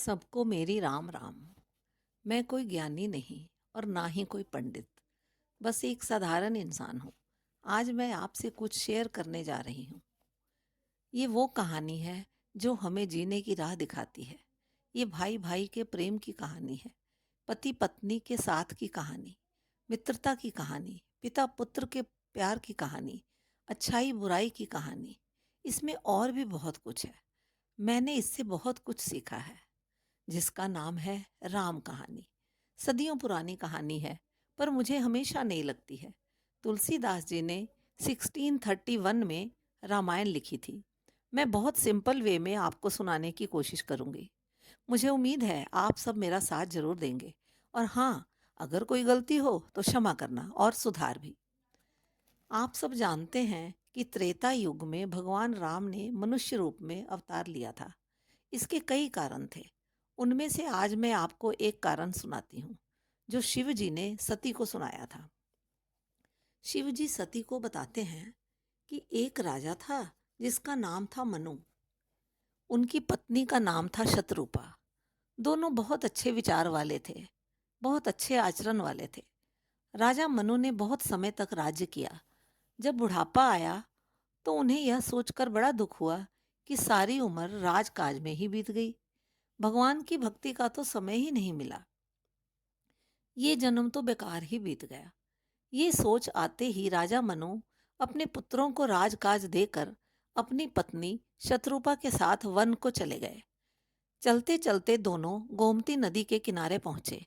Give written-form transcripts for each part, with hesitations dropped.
सबको मेरी राम राम। मैं कोई ज्ञानी नहीं और ना ही कोई पंडित, बस एक साधारण इंसान हूँ। आज मैं आपसे कुछ शेयर करने जा रही हूँ। ये वो कहानी है जो हमें जीने की राह दिखाती है। ये भाई भाई के प्रेम की कहानी है, पति पत्नी के साथ की कहानी, मित्रता की कहानी, पिता पुत्र के प्यार की कहानी, अच्छाई बुराई की कहानी। इसमें और भी बहुत कुछ है। मैंने इससे बहुत कुछ सीखा है, जिसका नाम है राम कहानी। सदियों पुरानी कहानी है, पर मुझे हमेशा नई लगती है। तुलसीदास जी ने 1631 में रामायण लिखी थी। मैं बहुत सिंपल वे में आपको सुनाने की कोशिश करूंगी। मुझे उम्मीद है आप सब मेरा साथ जरूर देंगे। और हाँ, अगर कोई गलती हो तो क्षमा करना और सुधार भी। आप सब जानते हैं कि त्रेता युग में भगवान राम ने मनुष्य रूप में अवतार लिया था। इसके कई कारण थे। उनमें से आज मैं आपको एक कारण सुनाती हूँ, जो शिव जी ने सती को सुनाया था। शिव जी सती को बताते हैं कि एक राजा था जिसका नाम था मनु। उनकी पत्नी का नाम था शत्रुपा। दोनों बहुत अच्छे विचार वाले थे, बहुत अच्छे आचरण वाले थे। राजा मनु ने बहुत समय तक राज्य किया। जब बुढ़ापा आया तो उन्हें यह सोचकर बड़ा दुख हुआ कि सारी उम्र राजकाज में ही बीत गई। भगवान की भक्ति का तो समय ही नहीं मिला। ये जन्म तो बेकार ही बीत गया। ये सोच आते ही राजा मनु अपने पुत्रों को राजकाज देकर अपनी पत्नी शत्रुपा के साथ वन को चले गए। चलते चलते दोनों गोमती नदी के किनारे पहुंचे।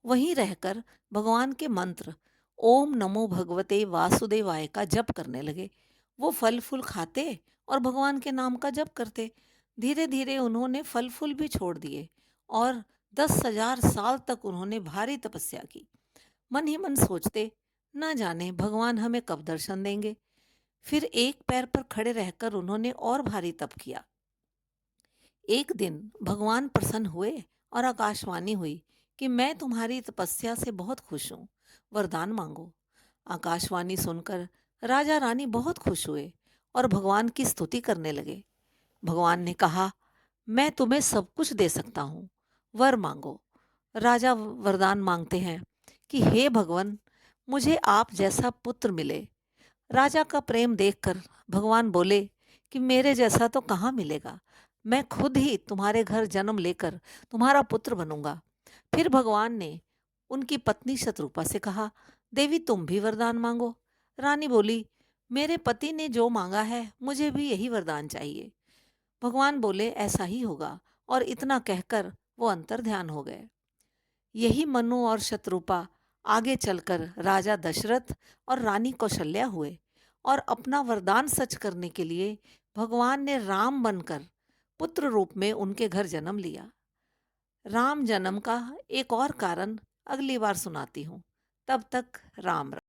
वहीं रहकर भगवान के मंत्र ओम नमो भगवते वासुदेवाय का जप करने लगे। वो फल फूल खाते और भगवान के नाम का जप करते। धीरे धीरे उन्होंने फल फूल भी छोड़ दिए और 10,000 साल तक उन्होंने भारी तपस्या की। मन ही मन सोचते, न जाने भगवान हमें कब दर्शन देंगे। फिर एक पैर पर खड़े रहकर उन्होंने और भारी तप किया। एक दिन भगवान प्रसन्न हुए और आकाशवाणी हुई कि मैं तुम्हारी तपस्या से बहुत खुश हूँ, वरदान मांगो। आकाशवाणी सुनकर राजा रानी बहुत खुश हुए और भगवान की स्तुति करने लगे। भगवान ने कहा, मैं तुम्हें सब कुछ दे सकता हूँ, वर मांगो। राजा वरदान मांगते हैं कि हे भगवान, मुझे आप जैसा पुत्र मिले। राजा का प्रेम देखकर भगवान बोले कि मेरे जैसा तो कहाँ मिलेगा। मैं खुद ही तुम्हारे घर जन्म लेकर तुम्हारा पुत्र बनूंगा। फिर भगवान ने उनकी पत्नी शत्रुपा से कहा, देवी तुम भी वरदान मांगो। रानी बोली, मेरे पति ने जो मांगा है मुझे भी यही वरदान चाहिए। भगवान बोले, ऐसा ही होगा। और इतना कहकर वो अंतर ध्यान हो गए। यही मनु और शत्रुपा आगे चलकर राजा दशरथ और रानी कौशल्या हुए और अपना वरदान सच करने के लिए भगवान ने राम बनकर पुत्र रूप में उनके घर जन्म लिया। राम जन्म का एक और कारण अगली बार सुनाती हूँ। तब तक राम राम।